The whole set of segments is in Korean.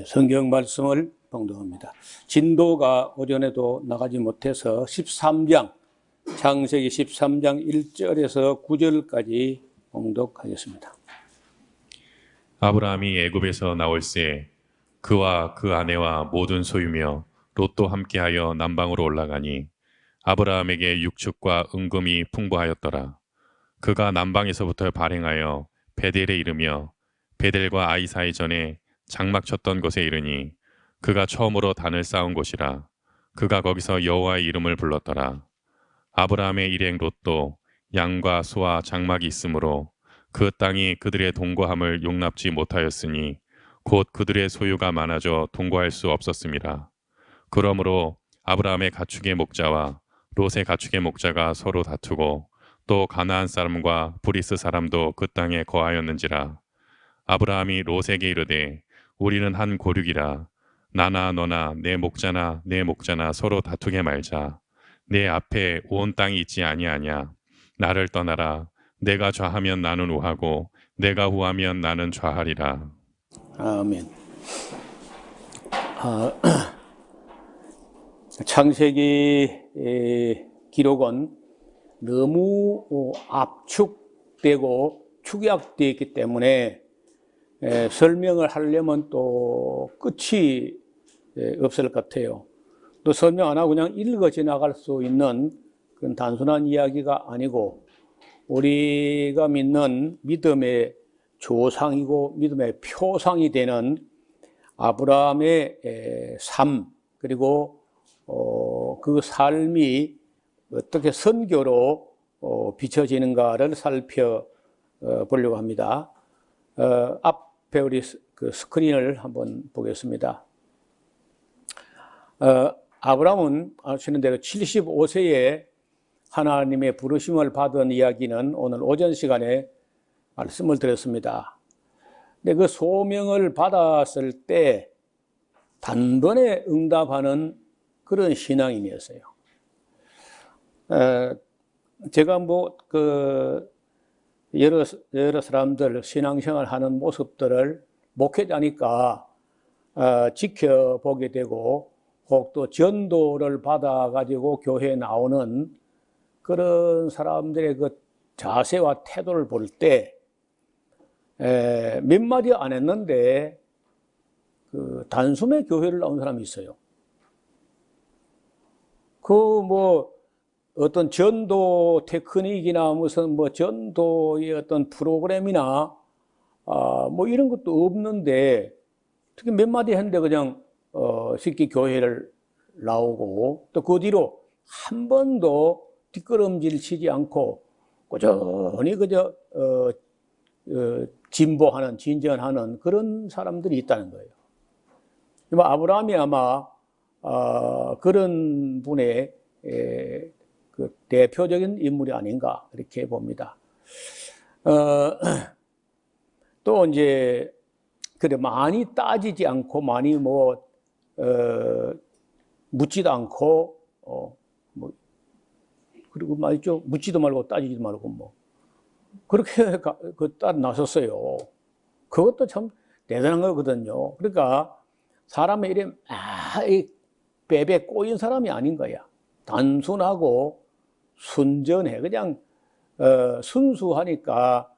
성경 말씀을 봉독합니다. 진도가 오전에도 나가지 못해서 13장, 창세기 13장 1절에서 9절까지 봉독하겠습니다. 아브라함이 애굽에서 나올새 그와 그 아내와 모든 소유며 롯도 함께하여 남방으로 올라가니 아브라함에게 육축과 은금이 풍부하였더라. 그가 남방에서부터 발행하여 베델에 이르며 베델과 아이 사이 전에 장막 쳤던 곳에 이르니 그가 처음으로 단을 쌓은 곳이라. 그가 거기서 여호와의 이름을 불렀더라. 아브라함의 일행 롯도 양과 소와 장막이 있으므로 그 땅이 그들의 동거함을 용납지 못하였으니 곧 그들의 소유가 많아져 동거할 수 없었음이라. 그러므로 아브라함의 가축의 목자와 롯의 가축의 목자가 서로 다투고 또 가나안 사람과 브리스 사람도 그 땅에 거하였는지라. 아브라함이 롯에게 이르되 우리는 한 고륙이라. 나나 너나 내 목자나 내 목자나 서로 다투게 말자. 내 앞에 온 땅이 있지 아니하냐. 나를 떠나라. 내가 좌하면 나는 우하고 내가 우하면 나는 좌하리라. 아멘. 창세기 기록은 너무 압축되고 축약되어 있기 때문에 설명을 하려면 또 끝이 없을 것 같아요. 또 설명 안 하고 그냥 읽어 지나갈 수 있는 그런 단순한 이야기가 아니고 우리가 믿는 믿음의 조상이고 믿음의 표상이 되는 아브라함의 삶, 그리고 그 삶이 어떻게 선교로 비춰지는가를 살펴보려고 합니다. 앞에 우리 그 스크린을 한번 보겠습니다. 아브라함은 아시는 대로 75세에 하나님의 부르심을 받은 이야기는 오늘 오전 시간에 말씀을 드렸습니다. 근데 그 소명을 받았을 때 단번에 응답하는 그런 신앙인이었어요. 제가 여러 사람들 신앙생활 하는 모습들을 목회자니까 지켜보게 되고 혹 또 전도를 받아가지고 교회에 나오는 그런 사람들의 그 자세와 태도를 볼 때 몇 마디 안 했는데 그 단숨에 교회를 나온 사람이 있어요. 어떤 전도 테크닉이나 무슨 전도의 어떤 프로그램이나 이런 것도 없는데 특히 몇 마디 했는데 그냥 쉽게 교회를 나오고 또 그 뒤로 한 번도 뒷걸음질 치지 않고 꾸준히 그저 진보하는 진전하는 그런 사람들이 있다는 거예요. 아브라함이 아마 그런 분의 그 대표적인 인물이 아닌가 이렇게 봅니다. 또 이제 그래 많이 따지지 않고 많이 묻지도 않고 그리고 말이죠, 묻지도 말고 따지지도 말고 그렇게 따라 나섰어요. 그것도 참 대단한 거거든요. 그러니까 사람의 이름 이 베베 꼬인 사람이 아닌 거야. 단순하고 순전해. 그냥 순수하니까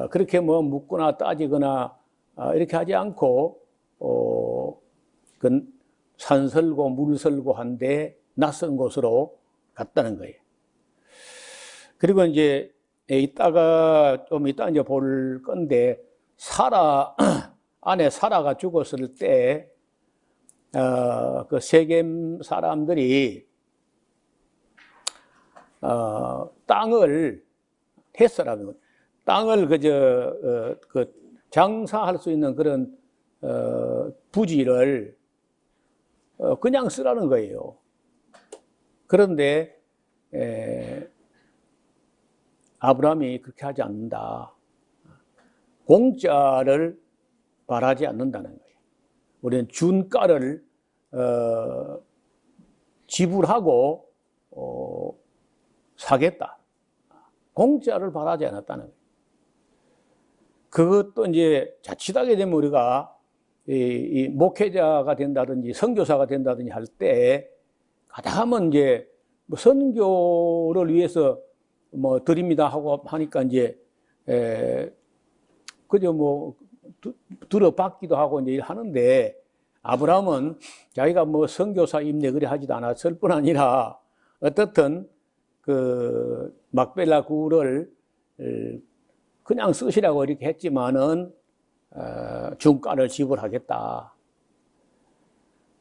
그렇게 묻거나 따지거나 이렇게 하지 않고 산설고 물설고 한데 낯선 곳으로 갔다는 거예요. 그리고 이제 좀 이따 이제 볼 건데 아내 사라가 죽었을 때 그 세겜 사람들이 땅을 했어라는 땅을 장사할 수 있는 그런 부지를 그냥 쓰라는 거예요. 그런데 아브라함이 그렇게 하지 않는다. 공짜를 바라지 않는다는 거예요. 우리는 준가를 지불하고 사겠다. 공짜를 바라지 않았다는 거예요. 그것도 이제 자칫하게 되면 우리가 이 목회자가 된다든지 선교사가 된다든지 할 때 가다하면 이제 뭐 선교를 위해서 뭐 드립니다 하고 하니까 이제 그저 뭐 들어받기도 하고 이제 하는데, 아브라함은 자기가 뭐 선교사 임대 그래 하지도 않았을 뿐 아니라 어떻든 그 막벨라 굴을 그냥 쓰시라고 이렇게 했지만은 중가를 지불하겠다.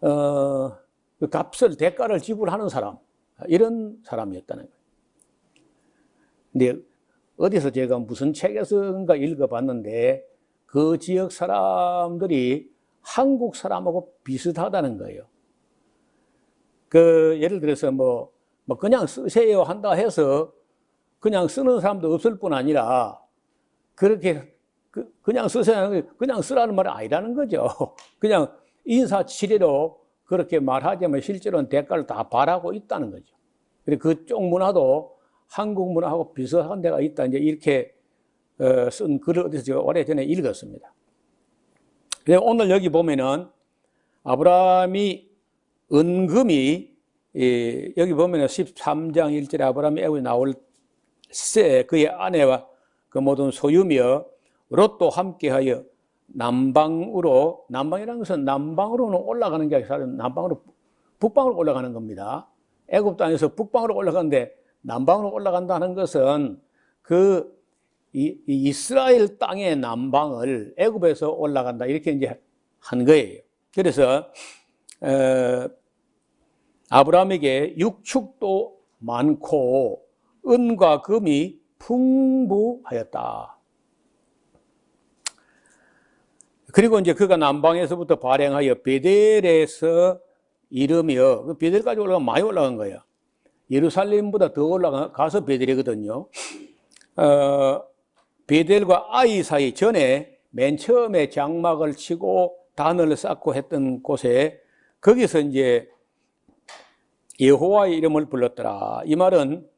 그 값을 대가를 지불하는 사람, 이런 사람이었다는 거예요. 근데 어디서 제가 무슨 책에서인가 읽어봤는데 그 지역 사람들이 한국 사람하고 비슷하다는 거예요. 그 예를 들어서 뭐 그냥 쓰세요 한다 해서 그냥 쓰는 사람도 없을 뿐 아니라 그렇게 그냥 쓰세요, 그냥 쓰라는 말은 아니라는 거죠. 그냥 인사치레로 그렇게 말하자면 실제로는 대가를 다 바라고 있다는 거죠. 그리고 그쪽 문화도 한국 문화하고 비슷한 데가 있다, 이제 이렇게 쓴 글을 어디서 제가 오래전에 읽었습니다. 그래서 오늘 여기 보면은 아브라함이 은금이, 여기 보면은 13장 1절에 아브라함이 애굽에 나올 새 그의 아내와 그 모든 소유며 롯도 함께하여 남방으로, 남방이라는 것은 남방으로는 올라가는 게 아니라 남방으로, 북방으로 올라가는 겁니다. 애굽 땅에서 북방으로 올라가는데 남방으로 올라간다는 것은 그 이스라엘 땅의 남방을 애굽에서 올라간다, 이렇게 이제 한 거예요. 그래서 아브라함에게 육축도 많고 은과 금이 풍부하였다. 그리고 이제 그가 남방에서부터 발행하여 베델에서 이르며, 베델까지 올라가면 많이 올라간 거예요. 예루살렘보다 더 올라가서 베델이거든요. 베델과 아이 사이 전에 맨 처음에 장막을 치고 단을 쌓고 했던 곳에, 거기서 이제 여호와의 이름을 불렀더라. 이 말은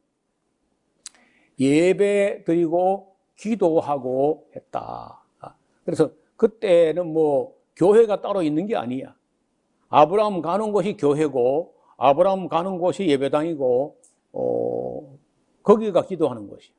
예배 드리고 기도하고 했다. 그래서 그때는 뭐 교회가 따로 있는 게 아니야. 아브라함 가는 곳이 교회고, 아브라함 가는 곳이 예배당이고, 거기가 기도하는 곳이야.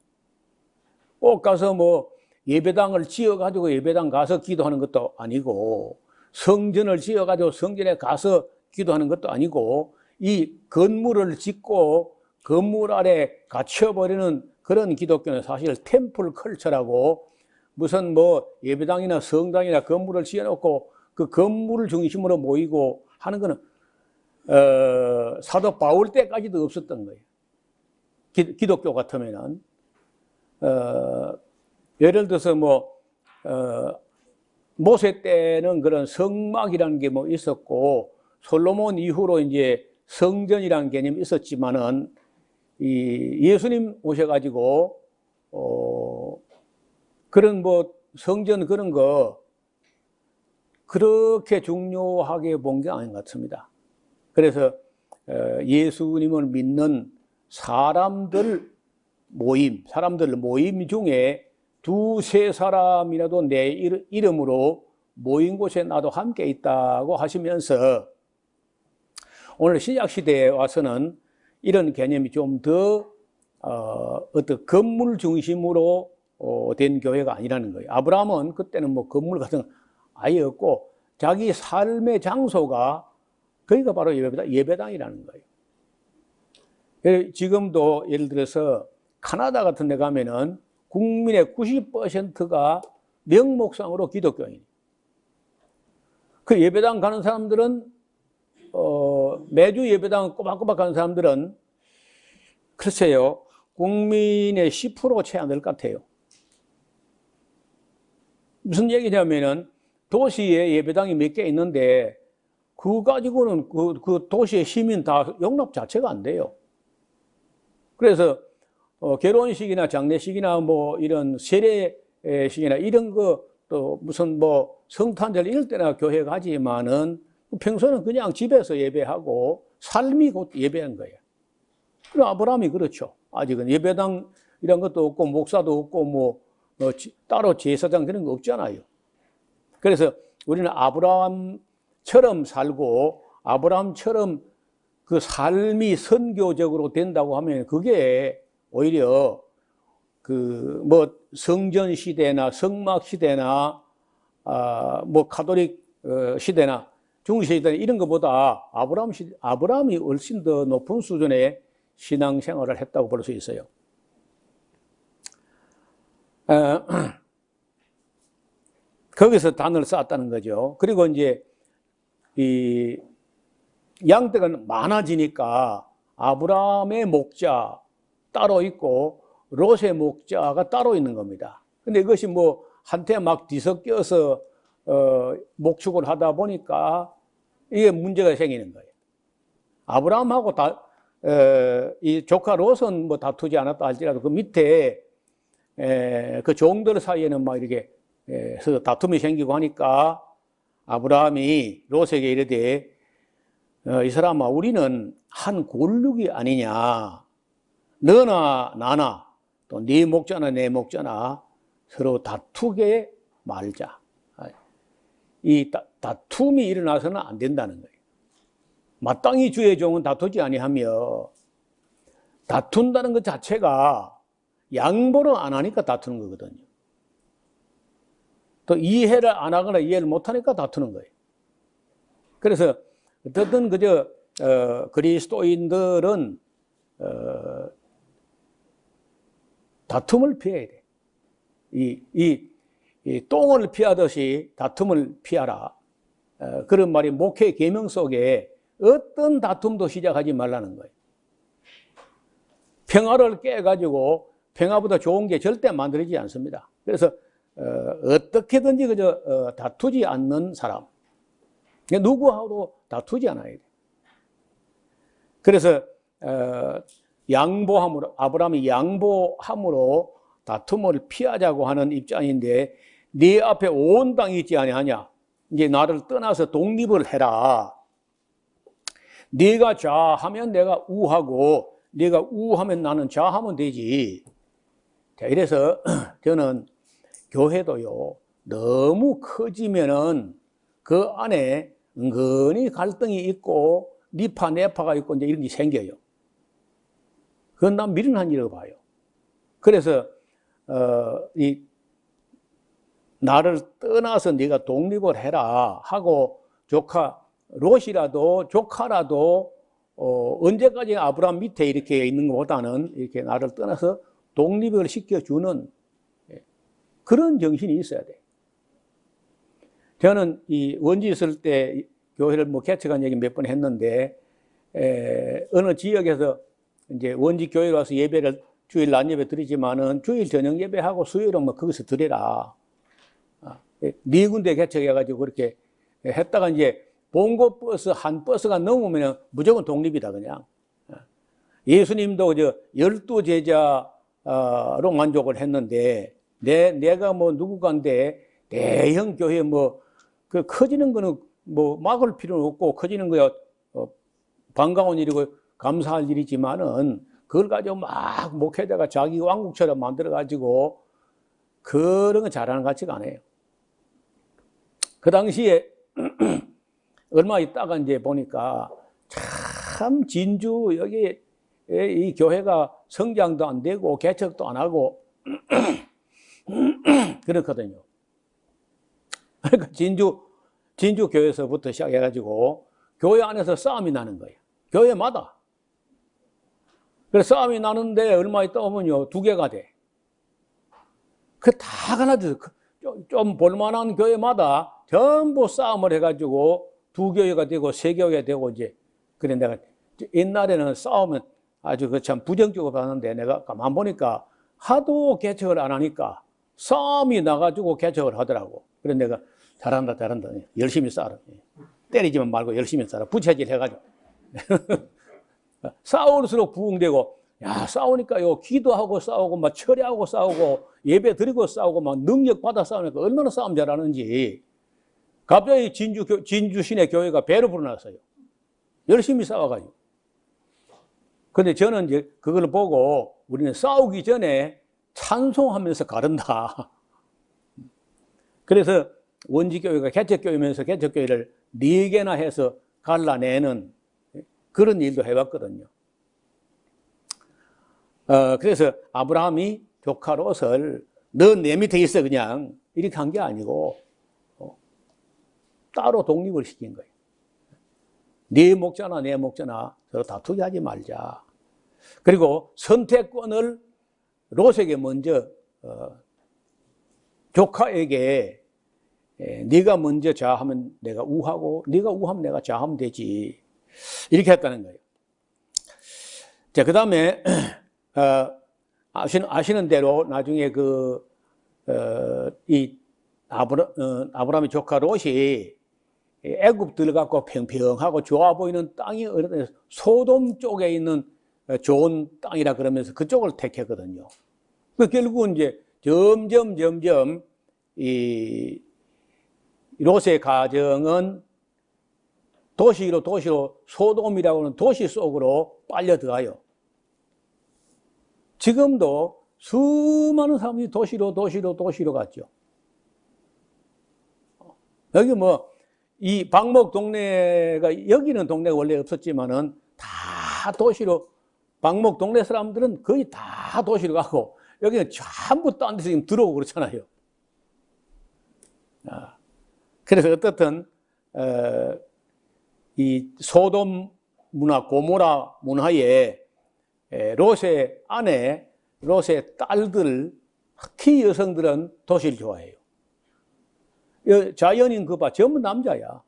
꼭 가서 뭐 예배당을 지어가지고 예배당 가서 기도하는 것도 아니고, 성전을 지어가지고 성전에 가서 기도하는 것도 아니고, 이 건물을 짓고 건물 아래 갇혀버리는 그런 기독교는 사실 템플 컬처라고, 무슨 뭐 예배당이나 성당이나 건물을 지어놓고 그 건물을 중심으로 모이고 하는 거는 사도 바울 때까지도 없었던 거예요. 기독교 같으면은 예를 들어서 뭐 모세 때는 그런 성막이라는 게 뭐 있었고, 솔로몬 이후로 이제 성전이라는 개념이 있었지만은 이 예수님 오셔가지고 그런 뭐 성전 그런 거 그렇게 중요하게 본 게 아닌 것 같습니다. 그래서 예수님을 믿는 사람들 모임 중에 두세 사람이라도 내 이름으로 모인 곳에 나도 함께 있다고 하시면서, 오늘 신약시대에 와서는 이런 개념이 좀 더 어떤 건물 중심으로 된 교회가 아니라는 거예요. 아브라함은 그때는 뭐 건물 같은 거 아예 없고 자기 삶의 장소가 거기가 바로 예배당이라는 거예요. 지금도 예를 들어서 카나다 같은 데 가면은 국민의 90%가 명목상으로 기독교인이에요. 그 예배당 가는 사람들은 매주 예배당 꼬박꼬박 가는 사람들은 글쎄요, 국민의 10% 채 안 될 것 같아요. 무슨 얘기냐면은 도시에 예배당이 몇 개 있는데 그거 가지고는 그 도시의 시민 다 용납 자체가 안 돼요. 그래서 결혼식이나 장례식이나 뭐 이런 세례식이나 이런 거, 또 무슨 뭐 성탄절 이럴 때나 교회 가지만은 평소에는 그냥 집에서 예배하고 삶이 곧 예배한 거예요. 그럼 아브라함이 그렇죠. 아직은 예배당 이런 것도 없고 목사도 없고 뭐 따로 제사장 그런 거 없잖아요. 그래서 우리는 아브라함처럼 살고 아브라함처럼 그 삶이 선교적으로 된다고 하면 그게 오히려 그 뭐 성전 시대나 성막 시대나 뭐 가톨릭 시대나 중세 시대 이런 것보다 아브라함이 훨씬 더 높은 수준의 신앙생활을 했다고 볼 수 있어요. 거기서 단을 쌓았다는 거죠. 그리고 이제 이 양떼가 많아지니까 아브라함의 목자 따로 있고 롯의 목자가 따로 있는 겁니다. 근데 이것이 뭐 한테 막 뒤섞여서 목축을 하다 보니까 이게 문제가 생기는 거예요. 아브라함하고 이 조카 롯은 뭐 다투지 않았다 할지라도 그 밑에 그 종들 사이에는 막 이렇게 다툼이 생기고 하니까 아브라함이 롯에게 이르되 이 사람아 우리는 한 골육이 아니냐. 너나 나나 또 네 목자나 내 목자나 서로 다투게 말자. 이 다툼이 일어나서는 안 된다는 거예요. 마땅히 주의 종은 다투지 아니하며 다툰다는 것 자체가 양보를 안 하니까 다투는 거거든요. 또 이해를 안 하거나 이해를 못 하니까 다투는 거예요. 그래서 어쨌든 그저 그리스도인들은 다툼을 피해야 돼. 이 똥을 피하듯이 다툼을 피하라. 그런 말이 목회 계명 속에 어떤 다툼도 시작하지 말라는 거예요. 평화를 깨가지고 평화보다 좋은 게 절대 만들어지지 않습니다. 그래서 어떻게든지 그저 다투지 않는 사람. 누구하고도 다투지 않아야 돼. 그래서 양보함으로 아브라함이 양보함으로 다툼을 피하자고 하는 입장인데 네 앞에 온 땅이 있지 아니하냐. 이제 나를 떠나서 독립을 해라. 네가 좌하면 내가 우하고 네가 우하면 나는 좌하면 되지. 자, 이래서 저는 교회도요 너무 커지면은 그 안에 은근히 갈등이 있고 니파 내파가 있고 이제 이런 게 생겨요. 그건 난 미련한 일이라고 봐요. 그래서 이 나를 떠나서 네가 독립을 해라 하고 롯이라도 조카라도 언제까지 아브라함 밑에 이렇게 있는 것보다는 이렇게 나를 떠나서 독립을 시켜주는 그런 정신이 있어야 돼. 저는 이 원주 있을 때 교회를 뭐 개척한 얘기 몇 번 했는데 어느 지역에서 이제 원주 교회 가서 예배를 주일 낮 예배 드리지만은 주일 저녁 예배하고 수요일은 뭐 거기서 드려라. 네 군데 개척해가지고 그렇게 했다가 이제 봉고 버스 한 버스가 넘으면 무조건 독립이다 그냥. 예수님도 저 12제자로 만족을 했는데 내가 뭐 누구간데 대형 교회 뭐 그 커지는 거는 뭐 막을 필요는 없고 커지는 거야 반가운 일이고 감사할 일이지만은 그걸 가지고 막 목회자가 자기 왕국처럼 만들어 가지고 그런 거 잘하는 것 같지가 않아요. 그 당시에 얼마 있다가 이제 보니까 참 진주 여기 이 교회가 성장도 안 되고 개척도 안 하고 그렇거든요. 그러니까 진주 교회에서부터 시작해가지고 교회 안에서 싸움이 나는 거예요. 교회마다. 그래서 싸움이 나는데 얼마 있다 오면요 2개가 돼. 그 다 갈라져서 좀 볼만한 교회마다 전부 싸움을 해가지고 2교회가 되고 3교회가 되고 이제 그래 내가 옛날에는 싸우면 아주 그 참 부정적으로 봤는데 내가 가만 보니까 하도 개척을 안 하니까 싸움이 나가지고 개척을 하더라고. 그래 내가 잘한다 열심히 싸라. 때리지만 말고 열심히 싸라. 부채질 해가지고 싸울수록 부흥되고 야 싸우니까요 기도하고 싸우고 막 철회하고 싸우고 예배 드리고 싸우고 막 능력 받아 싸우니까 얼마나 싸움 잘하는지 갑자기 진주 시내 교회가 배로 불어났어요. 열심히 싸워가지고. 근데 저는 이제 그걸 보고 우리는 싸우기 전에 찬송하면서 가른다. 그래서 원지교회가 개척교회면서 개척교회를 4개나 해서 갈라내는 그런 일도 해봤거든요. 그래서 아브라함이 조카 롯을 너 내 밑에 있어 그냥 이렇게 한 게 아니고 따로 독립을 시킨 거예요. 네 목자나 내 목자나 서로 다투게 하지 말자. 그리고 선택권을 롯에게 먼저 조카에게 네가 먼저 좌하면 내가 우하고 네가 우하면 내가 좌하면 되지. 이렇게 했다는 거예요. 자, 그 다음에 아시는 대로 나중에 이 아브라함의 조카 롯이 애굽 들어가고 평평하고 좋아 보이는 땅이 소돔 쪽에 있는 좋은 땅이라 그러면서 그쪽을 택했거든요. 결국은 이제 점점 이 롯의 가정은 도시로 소돔이라고 하는 도시 속으로 빨려 들어가요. 지금도 수많은 사람들이 도시로 갔죠. 여기 이 방목 동네가, 여기는 동네가 원래 없었지만은 다 도시로, 방목 동네 사람들은 거의 다 도시로 가고, 여기는 전부 딴 데서 지금 들어오고 그렇잖아요. 그래서 어떻든, 이 소돔 문화, 고모라 문화에 롯의 아내, 롯의 딸들, 특히 여성들은 도시를 좋아해요. 자연인 그거 봐, 전부 남자야.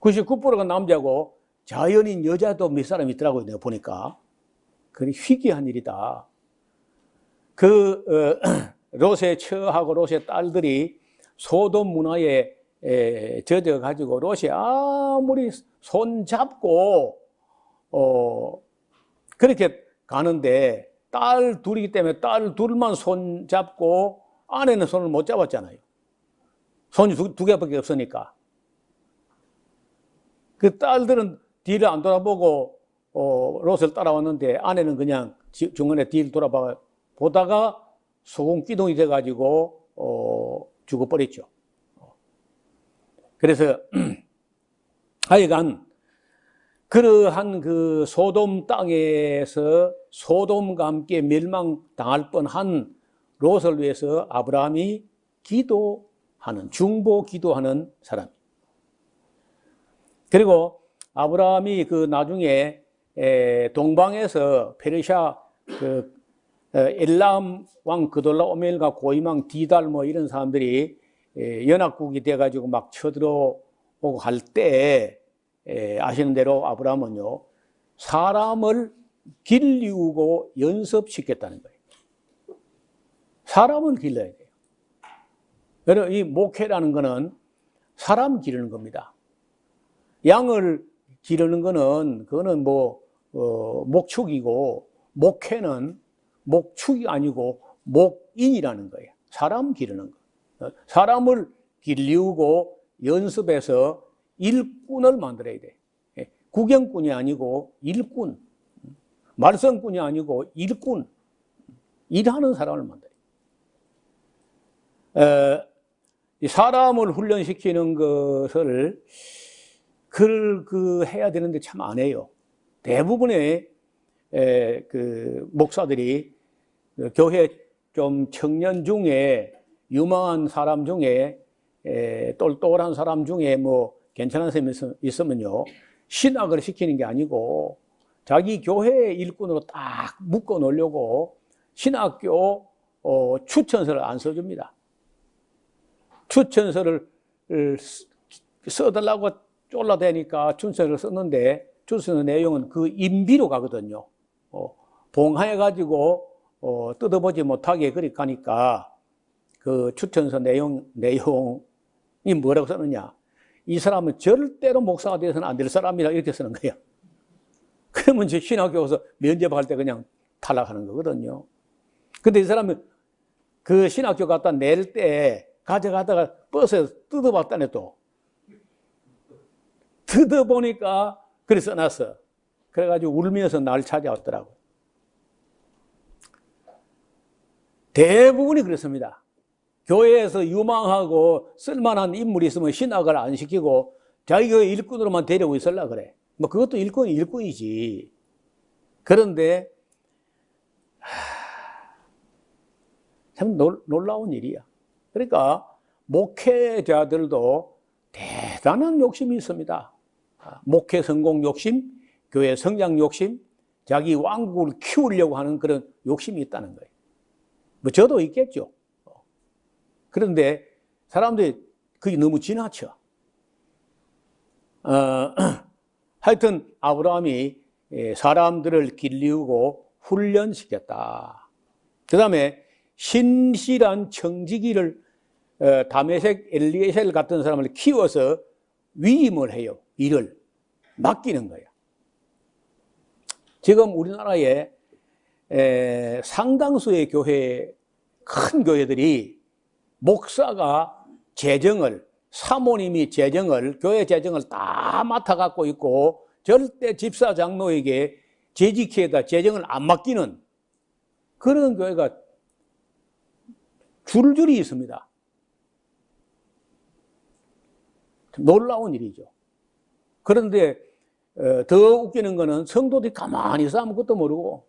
99%가 남자고 자연인 여자도 몇 사람 있더라고요, 내가 보니까. 그게 희귀한 일이다. 롯의 처하고 롯의 딸들이 소돔 문화에 젖어가지고 롯이 아무리 손잡고 그렇게 가는데 딸 둘이기 때문에 딸 둘만 손잡고 아내는 손을 못 잡았잖아요. 손이 두 개밖에 없으니까. 그 딸들은 뒤를 안 돌아보고 롯을 따라왔는데 아내는 그냥 중간에 뒤를 보다가 소금기둥이 돼가지고 죽어버렸죠. 그래서 하여간 그러한 그 소돔 땅에서 소돔과 함께 멸망당할 뻔한 롯을 위해서 아브라함이 중보 기도하는 사람. 그리고 아브라함이 나중에 동방에서 페르시아 엘람 왕 그돌라오멜과 고임왕 디달 이런 사람들이 연합국이 돼가지고 막 쳐들어오고 할 때 아시는 대로 아브라함은요, 사람을 길리우고 연습시켰다는 거예요. 사람을 길러야 돼요. 여러분, 이 목회라는 거는 사람 기르는 겁니다. 양을 기르는 거는, 그거는 목축이고, 목회는 목축이 아니고 목인이라는 거예요. 사람 기르는 거. 사람을 길리우고 연습해서 일꾼을 만들어야 돼. 구경꾼이 아니고 일꾼. 말썽꾼이 아니고 일꾼. 일하는 사람을 만들어야 돼. 사람을 훈련시키는 것을 해야 되는데 참 안 해요. 대부분의 목사들이 교회 좀 청년 중에 유망한 사람 중에 똘똘한 사람 중에 괜찮은 사람이 있으면요, 신학을 시키는 게 아니고 자기 교회 일꾼으로 딱 묶어 놓으려고 신학교 추천서를 안 써줍니다. 추천서를 써달라고 쫄라대니까 추천서를 썼는데 추천서 내용은 그 인비로 가거든요. 봉하해가지고 뜯어보지 못하게 그리 가니까 그 추천서 내용이 뭐라고 썼느냐. 이 사람은 절대로 목사가 되어서는 안 될 사람이라 이렇게 쓰는 거야. 그러면 이제 신학교 가서 면접할 때 그냥 탈락하는 거거든요. 근데 이 사람은 그 신학교 갖다 낼 때 가져가다가 버스에서 뜯어봤다네 또. 뜯어보니까 그래 써놨어. 그래가지고 울면서 날 찾아왔더라고. 대부분이 그렇습니다. 교회에서 유망하고 쓸만한 인물이 있으면 신학을 안 시키고 자기 교회 일꾼으로만 데리고 있으려고 그래. 뭐 그것도 일꾼이지. 그런데 참 놀라운 일이야. 그러니까 목회자들도 대단한 욕심이 있습니다. 목회 성공 욕심, 교회 성장 욕심, 자기 왕국을 키우려고 하는 그런 욕심이 있다는 거예요. 뭐 저도 있겠죠. 그런데 사람들이 그게 너무 지나쳐. 하여튼 아브라함이 사람들을 길리우고 훈련시켰다. 그 다음에 신실한 청지기를 다메섹 엘리에셀 같은 사람을 키워서 위임을 해요. 일을 맡기는 거예요. 지금 우리나라에 상당수의 교회, 큰 교회들이 목사가 재정을, 사모님이 재정을, 교회 재정을 다 맡아갖고 있고 절대 집사 장로에게 재직회에다 재정을 안 맡기는 그런 교회가 줄줄이 있습니다. 놀라운 일이죠. 그런데 더 웃기는 거는 성도들이 가만히 있어 아무것도 모르고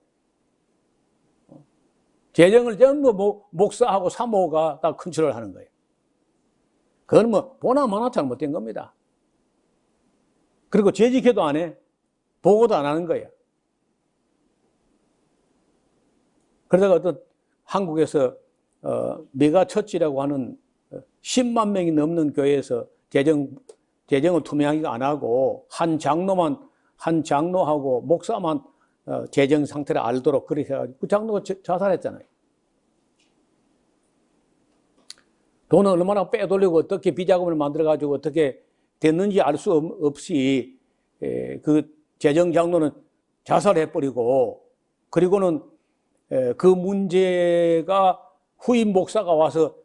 재정을 전부 목사하고 사모가 다 컨트롤 하는 거예요. 그건 뭐 보나마나 잘못된 겁니다. 그리고 재직회도 안 해. 보고도 안 하는 거예요. 그러다가 어떤 한국에서 메가처치라고 하는 10만 명이 넘는 교회에서 재정을 투명하게 안 하고 한 장로하고 목사만 재정 상태를 알도록 그렇게 해가지고 그 장로가 자살했잖아요. 돈을 얼마나 빼돌리고 어떻게 비자금을 만들어가지고 어떻게 됐는지 알 수 없이 그 재정 장로는 자살해버리고 그리고는 그 문제가 후임 목사가 와서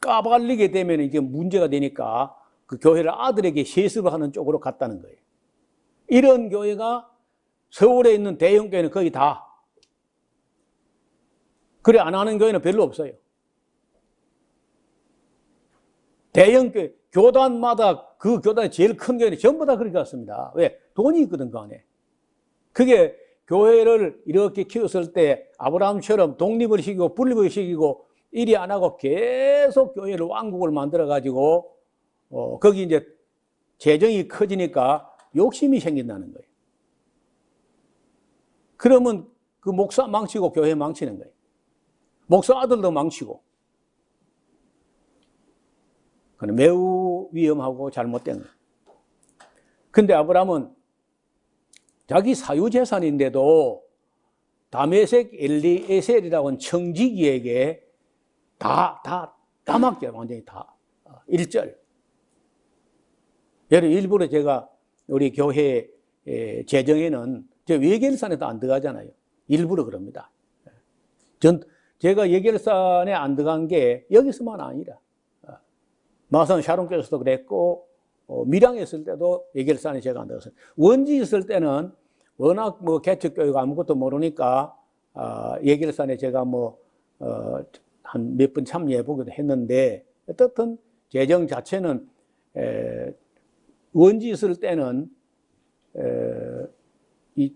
까발리게 되면 이게 문제가 되니까 그 교회를 아들에게 세습을 하는 쪽으로 갔다는 거예요. 이런 교회가 서울에 있는 대형 교회는 거의 다. 그래 안 하는 교회는 별로 없어요. 대형 교회, 교단마다 그 교단이 제일 큰 교회는 전부 다 그렇게 갔습니다. 왜? 돈이 있거든, 그 안에. 그게 교회를 이렇게 키웠을 때 아브라함처럼 독립을 시키고 분립을 시키고 일이 안 하고 계속 교회를 왕국을 만들어가지고 거기 이제 재정이 커지니까 욕심이 생긴다는 거예요. 그러면 그 목사 망치고 교회 망치는 거예요. 목사 아들도 망치고. 그건 매우 위험하고 잘못된 거예요. 근데 아브라함은 자기 사유재산인데도 다메섹 엘리에셀이라고 하는 청지기에게 다 맡겨요. 완전히 다. 1절. 일부러 제가 우리 교회 재정에는 저 외결산에도 안 들어가잖아요. 일부러 그럽니다. 제가 예결산에 안 들어간 게 여기서만 아니라 마산 샤론교에서도 그랬고 밀양에 있을 때도 예결산에 제가 안 들어갔어요. 원지 있을 때는 워낙 개척교회가 아무것도 모르니까 예결산에 제가 한 몇 번 참여해보기도 했는데 어떻든 재정 자체는 원지 있을 때는 이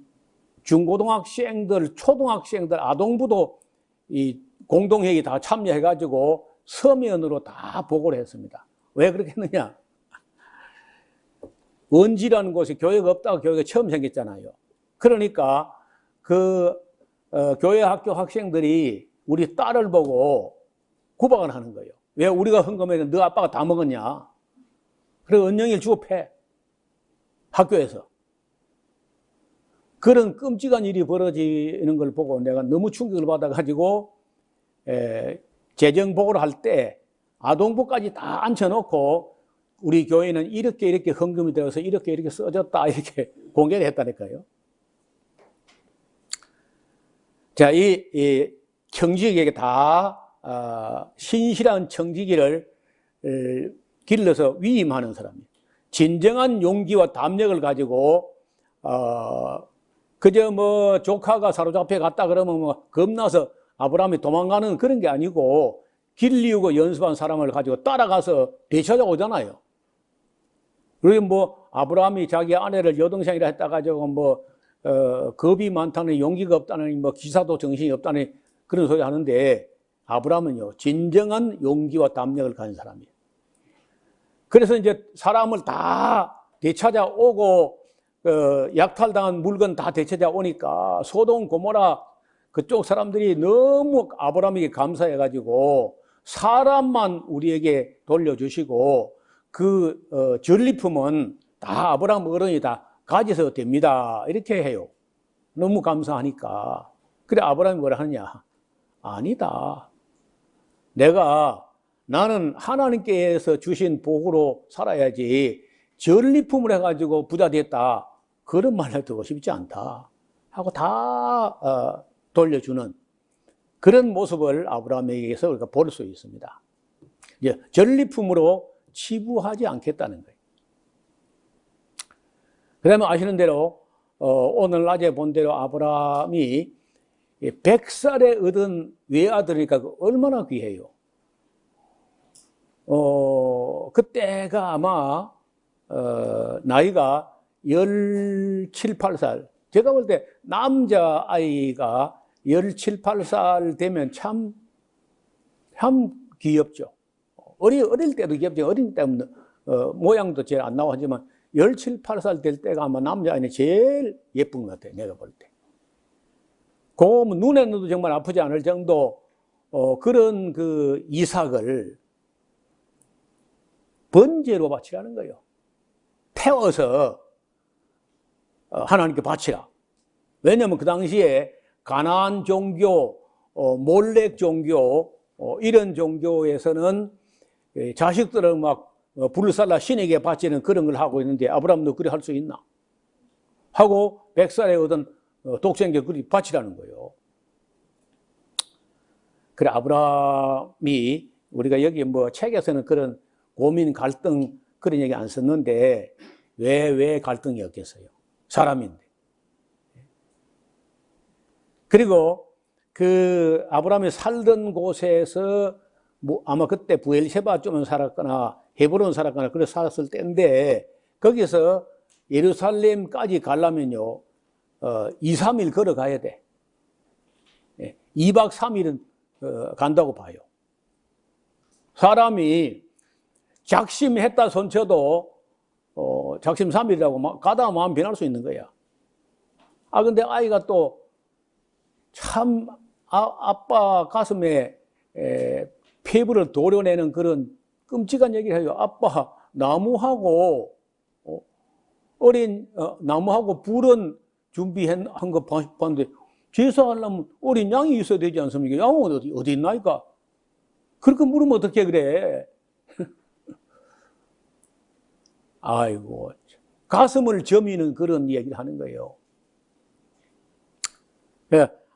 중고등학생들, 초등학생들, 아동부도 이 공동회의 다 참여해가지고 서면으로 다 보고를 했습니다. 왜 그렇게 했느냐? 원지라는 곳에 교회가 없다가 교회가 처음 생겼잖아요. 그러니까 그 교회 학교 학생들이 우리 딸을 보고 구박을 하는 거예요. 왜 우리가 헌금했는데 너 아빠가 다 먹었냐? 그래서 은영이를 주고 패. 학교에서. 그런 끔찍한 일이 벌어지는 걸 보고 내가 너무 충격을 받아가지고 재정 보고를 할 때 아동부까지 다 앉혀놓고 우리 교회는 이렇게 헌금이 들어서 이렇게 써졌다 이렇게 공개를 했다니까요. 자, 이 청지기에게 다 신실한 청지기를 길러서 위임하는 사람이에요. 진정한 용기와 담력을 가지고 그저 조카가 사로잡혀 갔다 그러면 겁나서 아브라함이 도망가는 그런 게 아니고 길 이우고 연습한 사람을 가지고 따라가서 되찾아오잖아요. 그리고 뭐 아브라함이 자기 아내를 여동생이라 했다 가지고 뭐 겁이 많다는, 용기가 없다는, 뭐 기사도 정신이 없다는 그런 소리 하는데, 아브라함은요 진정한 용기와 담력을 가진 사람이에요. 그래서 이제 사람을 다 되찾아오고 약탈당한 물건 다 되찾아오니까 소돔 고모라 그쪽 사람들이 너무 아브라함에게 감사해가지고 사람만 우리에게 돌려주시고 그 전리품은 다 아브라함 어른이 다 가져서 됩니다, 이렇게 해요. 너무 감사하니까. 그래 아브라함이 뭐라 하느냐? 아니다, 나는 하나님께서 주신 복으로 살아야지 전리품을 해가지고 부자 됐다, 그런 말 해도 쉽지 않다 하고 다 돌려주는 그런 모습을 아브라함에게서 우리가 볼 수 있습니다. 이제 전리품으로 치부하지 않겠다는 거예요. 그 다음에 아시는 대로 오늘 낮에 본 대로 아브라함이 100살에 얻은 외아들이니까 얼마나 귀해요. 그때가 아마 나이가 17, 18살. 제가 볼 때 남자아이가 17, 18살 되면 참 귀엽죠. 어릴 때도 귀엽죠. 어릴 때는 모양도 제일 안 나오지만 17, 18살 될 때가 아마 남자아이는 제일 예쁜 것 같아요, 내가 볼 때. 그 눈에는 정말 아프지 않을 정도 그런 그 이삭을 번제로 바치라는 거예요. 태워서 하나님께 바치라. 왜냐하면 그 당시에 가나안 종교, 몰렉 종교, 이런 종교에서는 자식들을 막 불살라 신에게 바치는 그런 걸 하고 있는데 아브라함도 그리 할 수 있나? 하고 100살에 얻은 독생자 그리 바치라는 거예요. 그래 아브라함이, 우리가 여기 뭐 책에서는 그런 고민, 갈등 그런 얘기 안 썼는데 왜 갈등이 없겠어요? 사람인데. 그리고 그 아브라함이 살던 곳에서 뭐 아마 그때 부엘셰바 좀 살았거나 헤브론 살았거나 그래 살았을 때인데, 거기서 예루살렘까지 가려면요 2, 3일 걸어가야 돼. 2박 3일은 간다고 봐요. 사람이 작심했다 손쳐도 작심 3일이라고 가다가 마음 변할 수 있는 거야. 근데 아이가 또 참 아빠 가슴에 폐부를 도려내는 그런 끔찍한 얘기를 해요. 아빠, 나무하고 나무하고 불은 준비한 거 봤는데 제사하려면 어린 양이 있어야 되지 않습니까? 양은 어디 있나이까? 그렇게 물으면 어떻게 그래? 아이고, 가슴을 저미는 그런 얘기를 하는 거예요.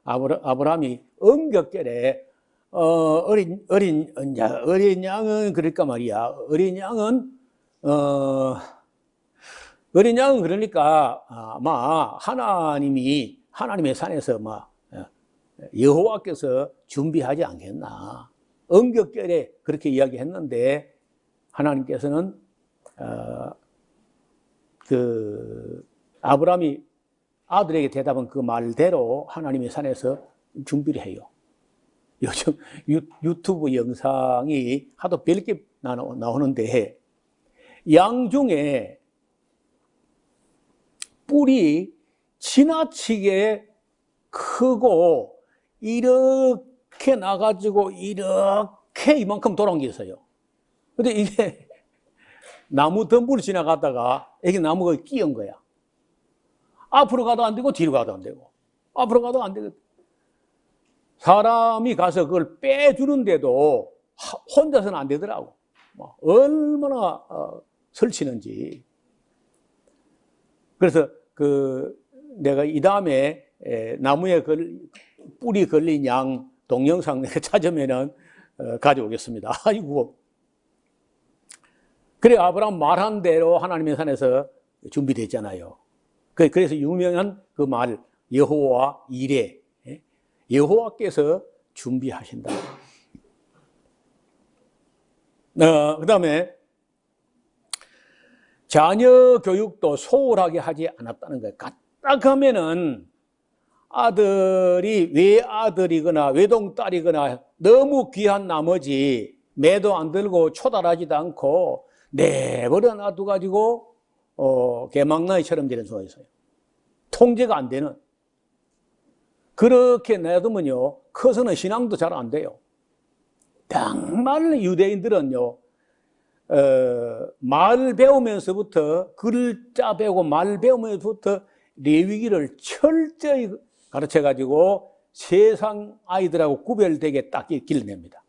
아브라함이 엄격결에 어린 양은 그럴까 말이야. 어린 양은 그러니까 아마 하나님의 산에서 여호와께서 준비하지 않겠나. 엄격결에 그렇게 이야기했는데 하나님께서는 아브라함이 아들에게 대답한 그 말대로 하나님의 산에서 준비를 해요. 요즘 유튜브 영상이 하도 별게 나오는데 양 중에 뿔이 지나치게 크고 이렇게 나가지고 이렇게 이만큼 돌아온 게 있어요. 근데 이게 나무 덤불 지나가다가 이게 나무가 끼은 거야. 앞으로 가도 안 되고 뒤로 가도 안 되고 앞으로 가도 안 되고, 사람이 가서 그걸 빼주는데도 혼자서는 안 되더라고. 얼마나 설치는지. 그래서 내가 이 다음에 나무에 뿔이 걸린 양 동영상 찾으면은 가져오겠습니다. 아이고. 그래 아브라함 말한 대로 하나님의 산에서 준비됐잖아요. 그래서 유명한 그 말, 여호와 이레, 여호와께서 준비하신다. 그다음에 자녀 교육도 소홀하게 하지 않았다는 거예요. 까딱하면은 아들이 외아들이거나 외동딸이거나 너무 귀한 나머지 매도 안 들고 초달하지도 않고 내버려 놔둬가지고 개망나이처럼 되는 수가 있어요. 통제가 안 되는. 그렇게 놔두면요 커서는 신앙도 잘 안 돼요. 정말 유대인들은요 말 배우면서부터 글자 배우고 말 배우면서부터 레위기를 철저히 가르쳐가지고 세상 아이들하고 구별되게 딱 길러냅니다.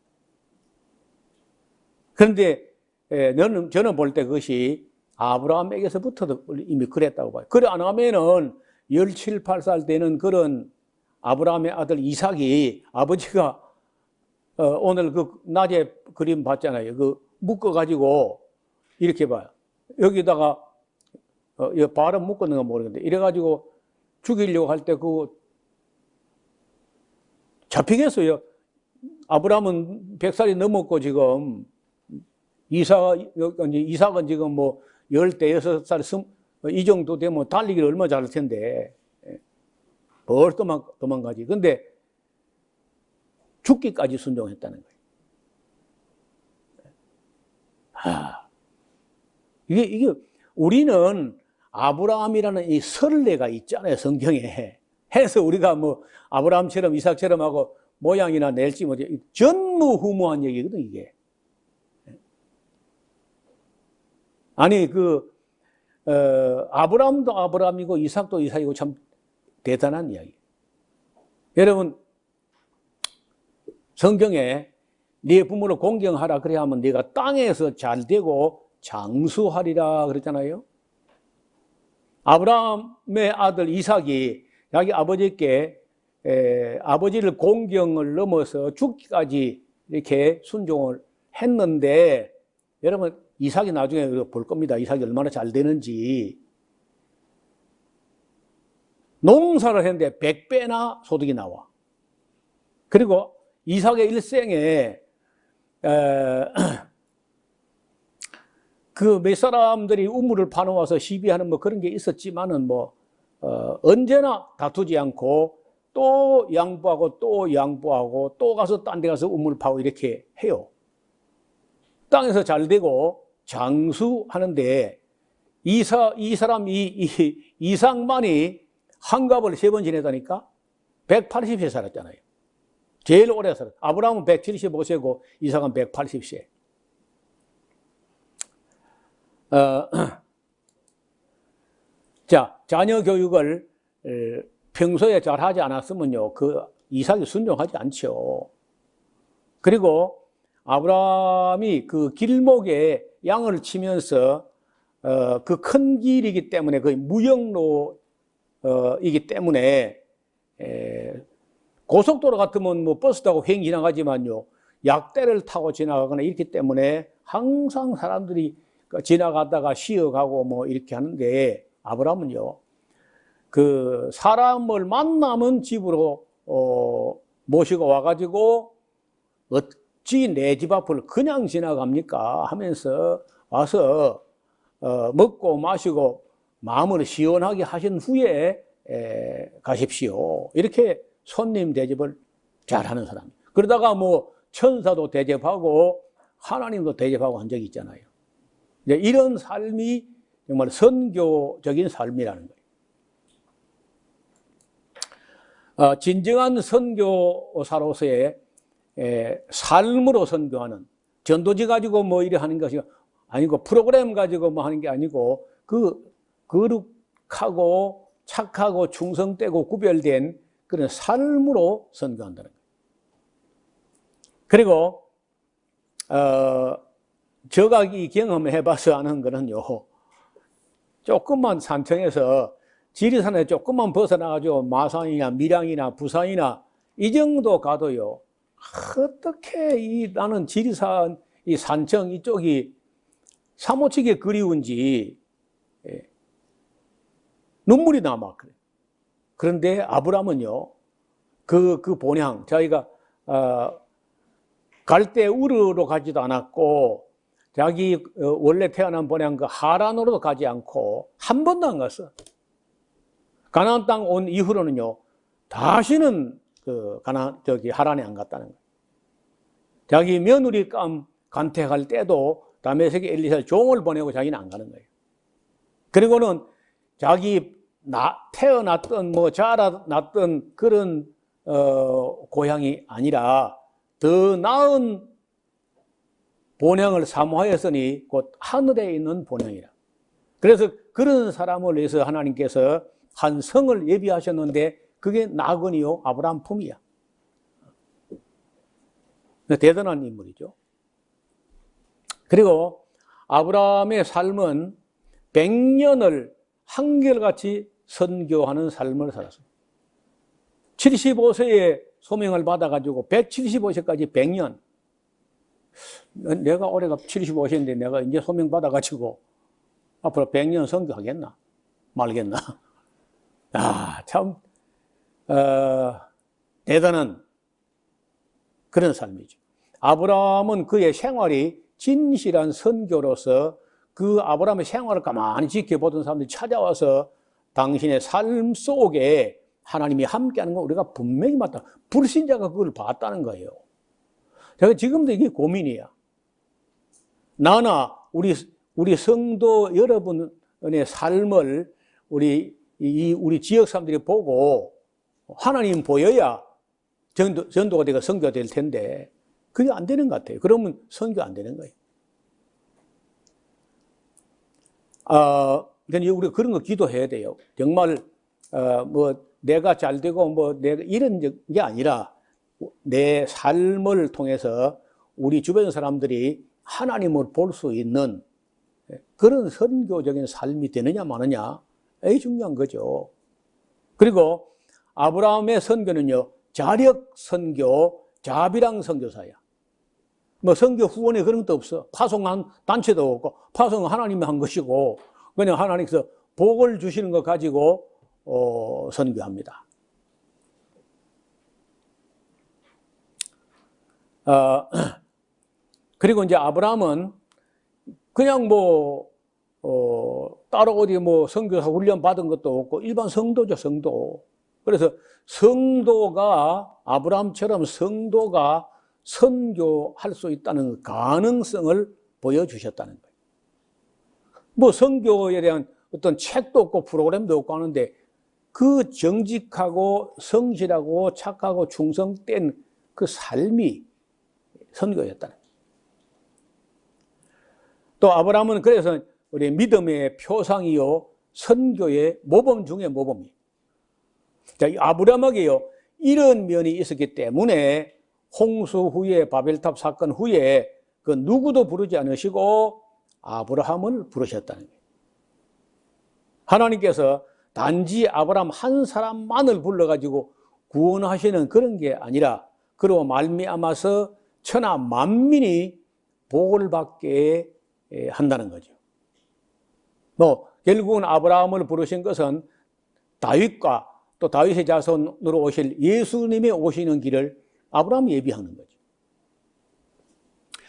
그런데 저는 볼 때 그것이 아브라함에게서부터도 이미 그랬다고 봐요. 그래 안 하면은 17, 18살 되는 그런 아브라함의 아들 이삭이 아버지가 오늘 그 낮에 그림 봤잖아요. 그 묶어가지고 이렇게 봐요. 여기다가 발은 묶었는 건 모르겠는데 이래가지고 죽이려고 할 때 그 잡히겠어요. 아브라함은 100살이 넘었고 지금 이삭은 지금 뭐 16살 이 정도 되면 달리기를 얼마나 잘할 텐데 벌 도망가지. 근데 죽기까지 순종했다는 거예요. 이게 우리는 아브라함이라는 이 선례가 있잖아요, 성경에. 해서 우리가 뭐 아브라함처럼 이삭처럼 하고 모양이나 낼지 뭐지 전무후무한 얘기거든 이게. 아니 아브라함도 아브라함이고 이삭도 이삭이고 참 대단한 이야기. 여러분 성경에 네 부모를 공경하라 그래 하면 네가 땅에서 잘 되고 장수하리라 그랬잖아요. 아브라함의 아들 이삭이 자기 아버지께 아버지를 공경을 넘어서 죽기까지 이렇게 순종을 했는데 여러분 이삭이 나중에 볼 겁니다. 이삭이 얼마나 잘 되는지. 농사를 했는데 100배나 소득이 나와. 그리고 이삭의 일생에 그 몇 사람들이 우물을 파놓아서 시비하는 뭐 그런 게 있었지만은 뭐 언제나 다투지 않고 또 양보하고 또 양보하고 또 가서 딴 데 가서 우물 파고 이렇게 해요. 땅에서 잘 되고 장수하는데 이삭만이 환갑을 3번 지내다니까 180세 살았잖아요. 제일 오래 살았어요. 아브라함은 175세고 이삭은 180세. 자, 자녀 교육을 평소에 잘 하지 않았으면요, 그 이삭이 순종하지 않죠. 그리고 아브라함이 그 길목에 양을 치면서 그 큰 길이기 때문에 거의 무역로이기 때문에 고속도로 같으면 뭐 버스 타고 횡 지나가지만요, 약대를 타고 지나가거나 이렇기 때문에 항상 사람들이 지나가다가 쉬어가고 뭐 이렇게 하는데 아브라함은요, 그 사람을 만나면 집으로 모시고 와가지고 어찌 내 집 앞을 그냥 지나갑니까 하면서 와서 먹고 마시고 마음을 시원하게 하신 후에 가십시오. 이렇게 손님 대접을 잘하는 사람. 그러다가 뭐 천사도 대접하고 하나님도 대접하고 한 적이 있잖아요. 이제 이런 삶이 정말 선교적인 삶이라는 거예요. 진정한 선교사로서의 삶으로 선교하는, 전도지 가지고 뭐 이래 하는 것이 아니고 프로그램 가지고 뭐 하는 게 아니고 거룩하고 착하고 충성되고 구별된 그런 삶으로 선교한다는 거예요. 그리고 제가 이 경험해봐서 아는 거는요, 조금만 산청에서 지리산에 조금만 벗어나가지고 마산이나 밀양이나 부산이나 이 정도 가도요, 어떻게 나는 지리산, 이 산청 이쪽이 사무치게 그리운지 눈물이 남아. 그런데 아브라함은요, 그 본향, 자기가 갈 때 우르로 가지도 않았고 자기 원래 태어난 본향 그 하란으로도 가지 않고 한 번도 안 갔어. 가나안 땅 온 이후로는요, 다시는 하란에 안 갔다는 거예요. 자기 며느리 간택할 때도 다메섹에 엘리사의 종을 보내고 자기는 안 가는 거예요. 그리고는 자기 태어났던 자라났던 그런 고향이 아니라 더 나은 본향을 사모하였으니 곧 하늘에 있는 본향이라. 그래서 그런 사람을 위해서 하나님께서 한 성을 예비하셨는데 그게 나그니요 아브라함 품이야. 대단한 인물이죠. 그리고 아브라함의 삶은 100년을 한결같이 선교하는 삶을 살았어요. 75세에 소명을 받아가지고 175세까지 100년. 내가 올해가 75세인데 내가 이제 소명 받아가지고 앞으로 100년 선교하겠나? 말겠나? 참 대단한 그런 삶이죠. 아브라함은 그의 생활이 진실한 선교로서 그 아브라함의 생활을 가만히 지켜보던 사람들이 찾아와서 당신의 삶 속에 하나님이 함께하는 건 우리가 분명히 맞다. 불신자가 그걸 봤다는 거예요. 제가 지금도 이게 고민이야. 나나 우리 성도 여러분의 삶을 우리 지역 사람들이 보고 하나님 보여야 전도가 되고 선교가 될 텐데 그게 안 되는 것 같아요. 그러면 선교 안 되는 거예요. 그러니까 우리가 그런 거 기도해야 돼요. 정말 내가 잘 되고 내가 이런 게 아니라 내 삶을 통해서 우리 주변 사람들이 하나님을 볼 수 있는 그런 선교적인 삶이 되느냐 마느냐, 이게 중요한 거죠. 그리고 아브라함의 선교는요, 자력 선교, 자비랑 선교사야. 선교 후원에 그런 것도 없어. 파송한 단체도 없고, 파송은 하나님이 한 것이고, 그냥 하나님께서 복을 주시는 것 가지고 선교합니다. 그리고 이제 아브라함은 그냥 따로 어디 선교사 훈련 받은 것도 없고 일반 성도죠, 성도. 그래서 아브라함처럼 성도가 선교할 수 있다는 가능성을 보여주셨다는 거예요. 선교에 대한 어떤 책도 없고 프로그램도 없고 하는데 그 정직하고 성실하고 착하고 충성된 그 삶이 선교였다는 거예요. 또 아브라함은 그래서 우리 믿음의 표상이요, 선교의 모범 중에 모범이에요. 자, 아브라함에게요, 이런 면이 있었기 때문에 홍수 후에, 바벨탑 사건 후에 그 누구도 부르지 않으시고 아브라함을 부르셨다는 거예요. 하나님께서 단지 아브라함 한 사람만을 불러가지고 구원하시는 그런 게 아니라 그로 말미암아서 천하 만민이 복을 받게 한다는 거죠. 결국은 아브라함을 부르신 것은 다윗과 또 다윗의 자손으로 오실 예수님이 오시는 길을 아브라함이 예비하는 거죠.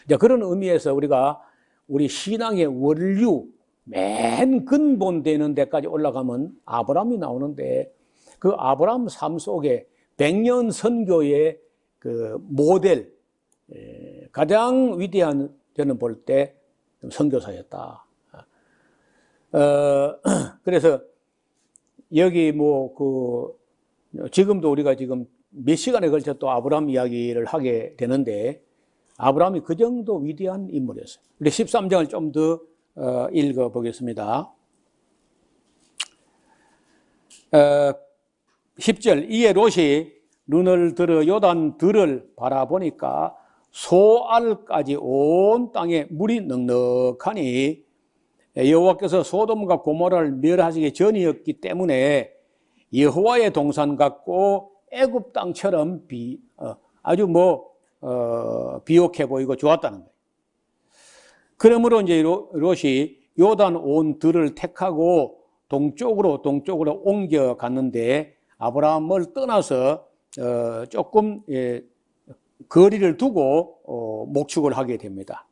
자, 그런 의미에서 우리가 우리 신앙의 원류, 맨 근본 되는 데까지 올라가면 아브라함이 나오는데 그 아브라함 삶 속에 100년 선교의 그 모델, 가장 위대한 저는 볼 때 선교사였다. 그래서 여기 지금도 우리가 지금 몇 시간에 걸쳐 또 아브라함 이야기를 하게 되는데 아브라함이 그 정도 위대한 인물이었어요. 우리 13장을 좀 더 읽어 보겠습니다. 10절, 이에 롯이 눈을 들어 요단 들을 바라보니까 소알까지 온 땅에 물이 넉넉하니 여호와께서 소돔과 고모라를 멸하시기 전이었기 때문에 여호와의 동산 같고 애굽 땅처럼 아주 비옥해 보이고 좋았다는 거예요. 그러므로 이제 롯이 요단 온 들을 택하고 동쪽으로 옮겨갔는데 아브라함을 떠나서 조금 거리를 두고 목축을 하게 됩니다.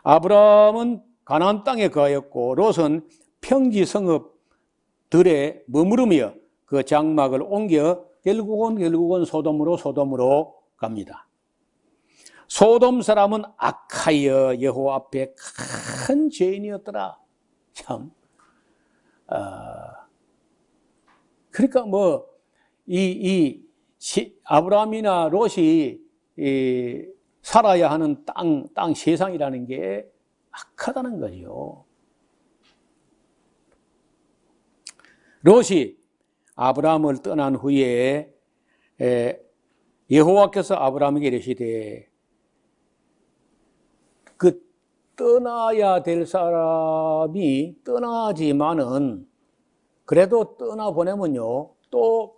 아브라함은 가나안 땅에 거하였고 롯은 평지 성읍들에 머무르며 그 장막을 옮겨 결국은 소돔으로 갑니다. 소돔 사람은 악하여 여호와 앞에 큰 죄인이었더라. 참. 그러니까 아브라함이나 롯이 살아야 하는 땅 세상이라는 게 악하다는 거죠. 롯이 아브라함을 떠난 후에 여호와께서 아브라함에게 이르시되 그 떠나야 될 사람이 떠나지만은 그래도 떠나보내면요 또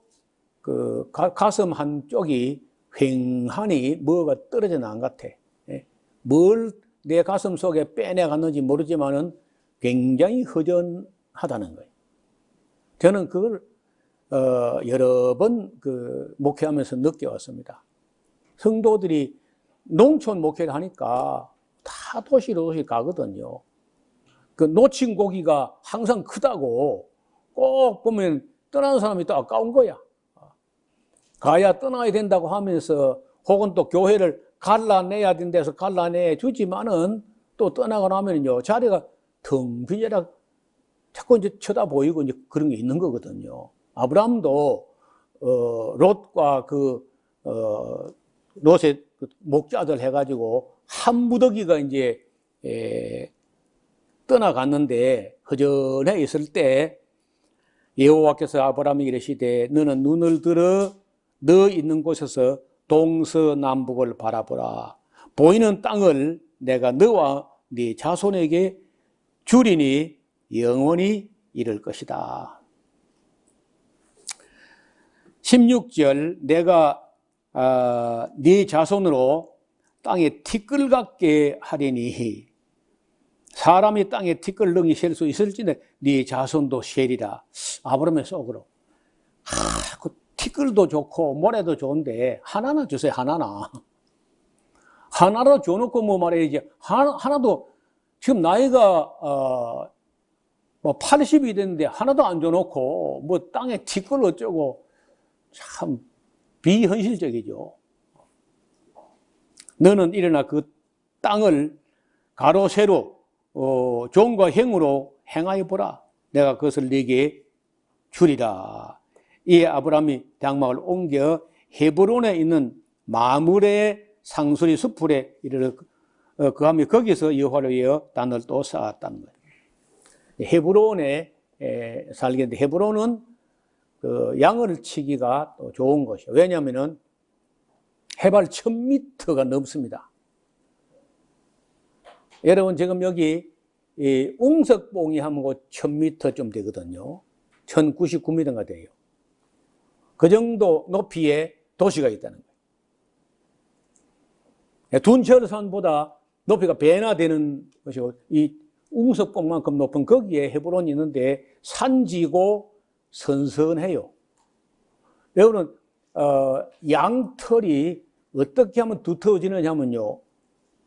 그 가슴 한쪽이 휑하니 뭐가 떨어져 나간 것 같아. 뭘 내 가슴 속에 빼내갔는지 모르지만은 굉장히 허전하다는 거예요. 저는 그걸 여러 번 목회하면서 느껴왔습니다. 성도들이 농촌 목회를 하니까 다 도시로 가거든요. 그 놓친 고기가 항상 크다고 꼭 보면 떠나는 사람이 또 아까운 거야. 가야 떠나야 된다고 하면서 혹은 또 교회를 갈라내야 된다해서 갈라내 주지만은 또 떠나고 나면요 자리가 텅 비어라 자꾸 이제 쳐다보이고 이제 그런 게 있는 거거든요. 아브라함도 롯과 롯의 목자들 해가지고 한 무더기가 이제 떠나갔는데 허전해 있을 때 여호와께서 아브라함에게 이르시되 너는 눈을 들어 너 있는 곳에서 동서남북을 바라보라. 보이는 땅을 내가 너와 네 자손에게 주리니 영원히 이를 것이다. 16절 내가 네 자손으로 땅에 티끌 같게 하리니 사람이 땅에 티끌 능히 셀 수 있을지는 네 자손도 셀이라. 아브라함의 속으로 그 티끌도 좋고 모래도 좋은데 하나나 주세요. 하나로 줘놓고 뭐 말해야지. 하나도 지금 나이가 80이 됐는데 하나도 안 줘놓고 뭐 땅에 티끌 어쩌고 참 비현실적이죠. 너는 일어나 그 땅을 가로 세로 종과 행으로 행하여 보라. 내가 그것을 네게 주리라. 이에 아브라함이 장막을 옮겨 헤브론에 있는 마므레 상수리 숲풀에 이르러 그하며 거기서 여호와를 위하여 단을 또 쌓았다는 거예요. 헤브론에 살겠는데 헤브론은 그 양을 치기가 또 좋은 곳이에요. 왜냐하면은 해발 1000m가 넘습니다. 여러분 지금 여기 웅석봉이 하면 1000m쯤 되거든요. 1099m가 돼요. 그 정도 높이의 도시가 있다는 거예요. 둔철산보다 높이가 배나 되는 것이고 이 웅석봉만큼 높은 거기에 헤브론이 있는데 산지고 선선해요. 여러분 양털이 어떻게 하면 두터워지느냐면요.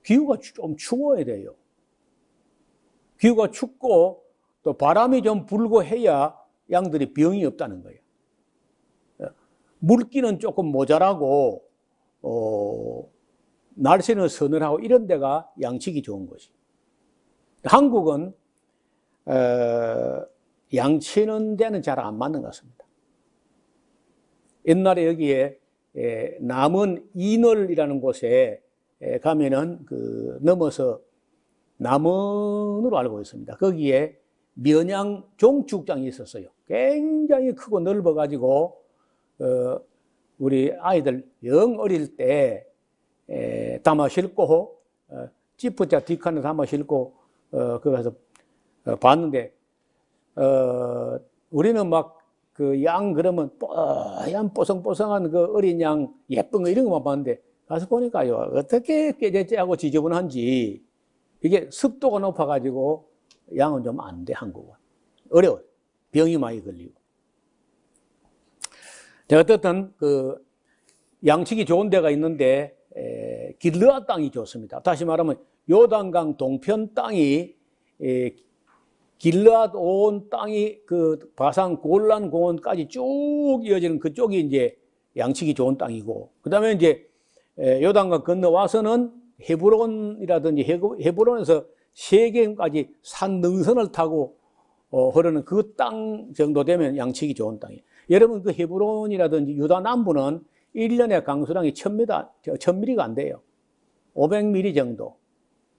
기후가 좀 추워야 돼요. 기후가 춥고 또 바람이 좀 불고 해야 양들이 병이 없다는 거예요. 물기는 조금 모자라고 날씨는 서늘하고 이런 데가 양치기 좋은 곳이에요. 한국은 양치는 데는 잘 안 맞는 것 같습니다. 옛날에 여기에 남원 인월이라는 곳에 가면은 넘어서 남원으로 알고 있습니다. 거기에 면양 종축장이 있었어요. 굉장히 크고 넓어가지고 우리 아이들 영 어릴 때 담아 싣고 지프차 뒷칸에 담아 싣고 거기 가서 봤는데 우리는 막 그 양 그러면 뽀얀 뽀송뽀송한 그 어린 양 예쁜 거 이런 것만 봤는데 가서 보니까요 어떻게 깨재재하고 지저분한지 이게 습도가 높아가지고 양은 좀 안 돼. 한국은 어려워요. 병이 많이 걸리고. 제가 어떻든 그 양식이 좋은 데가 있는데 길르앗 땅이 좋습니다. 다시 말하면 요단강 동편 땅이 길르앗 온 땅이 그 바산 골란 공원까지 쭉 이어지는 그쪽이 이제 양식이 좋은 땅이고, 그다음에 이제 요단강 건너와서는 헤브론이라든지 헤브론에서 세겜까지 산 능선을 타고 흐르는 그 땅 정도 되면 양식이 좋은 땅이에요. 여러분, 그 헤브론이라든지 유다 남부는 1년에 강수량이 1000mm가 안 돼요. 500mm 정도.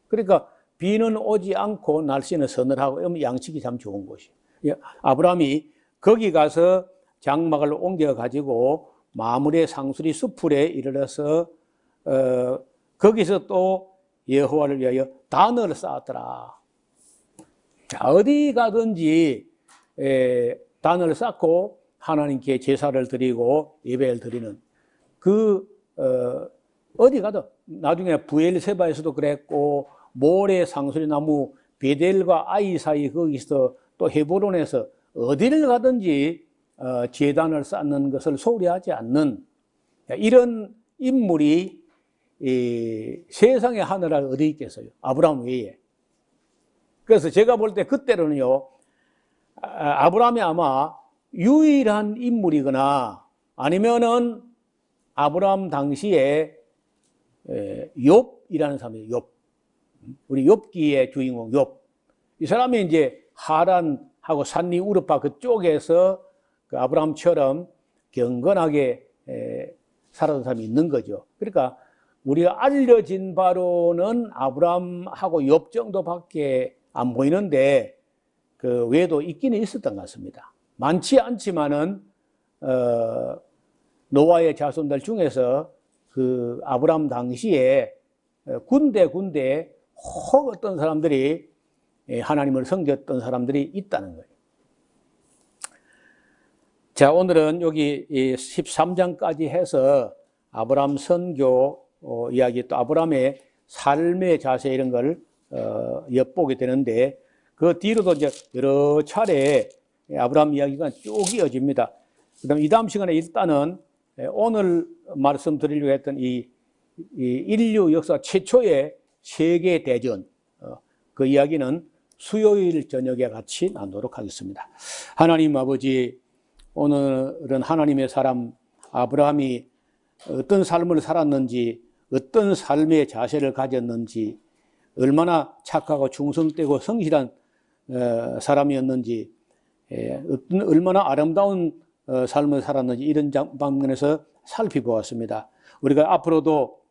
그러니까 비는 오지 않고 날씨는 서늘하고 양식이 참 좋은 곳이에요. 아브라함이 거기 가서 장막을 옮겨가지고 마므레 상수리 수풀에 이르러서 거기서 또 여호와를 위하여 단을 쌓았더라. 자, 어디 가든지 단을 쌓고 하나님께 제사를 드리고 예배를 드리는 어디 가도 나중에 부엘세바에서도 그랬고, 모래 상수리 나무 베델과 아이 사이 거기서 또 헤브론에서 어디를 가든지 제단을 쌓는 것을 소홀히 하지 않는 이런 인물이 세상의 하늘에 어디 있겠어요? 아브라함 외에. 그래서 제가 볼 때 그때로는요, 아브라함이 아마 유일한 인물이거나 아니면은 아브라함 당시에 욥이라는 사람이에요. 욥. 우리 욥기의 주인공 욥. 이 사람이 이제 하란하고 산리 우르파 그쪽에서 그 아브라함처럼 경건하게 살았던 사람이 있는 거죠. 그러니까 우리가 알려진 바로는 아브라함하고 욥 정도밖에 안 보이는데 그 외에도 있기는 있었던 것 같습니다. 많지 않지만은 노아의 자손들 중에서 그 아브라함 당시에 군데 혹 어떤 사람들이 하나님을 섬겼던 사람들이 있다는 거예요. 자, 오늘은 여기 13장까지 해서 아브라함 선교 이야기, 또 아브라함의 삶의 자세 이런 걸 엿보게 되는데, 그 뒤로도 이제 여러 차례 아브라함 이야기가 쭉 이어집니다. 그다음 이 다음 시간에 일단은 오늘 말씀드리려고 했던 이 인류 역사 최초의 세계 대전, 그 이야기는 수요일 저녁에 같이 나누도록 하겠습니다. 하나님 아버지, 오늘은 하나님의 사람 아브라함이 어떤 삶을 살았는지, 어떤 삶의 자세를 가졌는지, 얼마나 착하고 충성되고 성실한 사람이었는지, 얼마나 아름다운 삶을 살았는지 이런 방면에서 살펴보았습니다. 우리가 앞으로도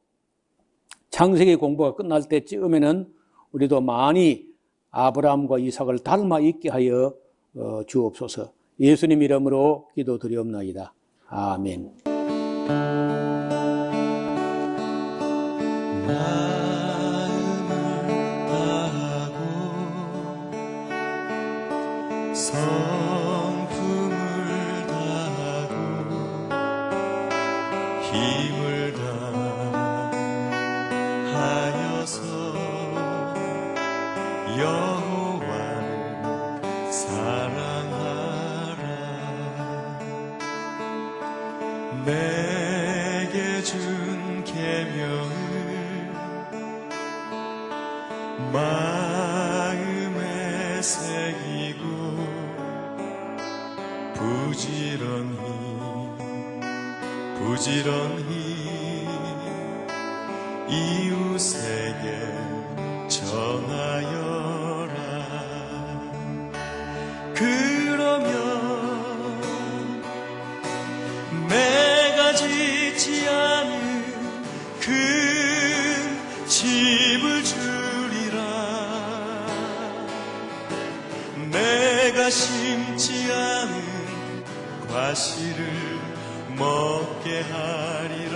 창세기 공부가 끝날 때쯤에는 우리도 많이 아브라함과 이삭을 닮아 있게 하여 주옵소서. 예수님 이름으로 기도드리옵나이다. 아멘. 성품을 다하고 힘을 다하여서 여호와를 사랑하라. 내게 준 계명을 마음에 새기고 부지런히 이웃에게 전하여라. 그러면 내가 짓지 않은 그 집을 주리라. 내가 심지 않은 과실을 먹게 하리라.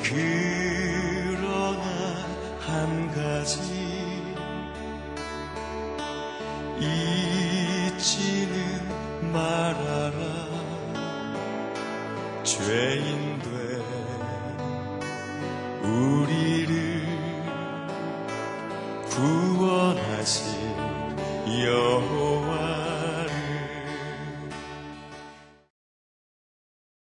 그러나 한 가지 잊지는 말아라. 죄인 된 우리를 구원하신 여호와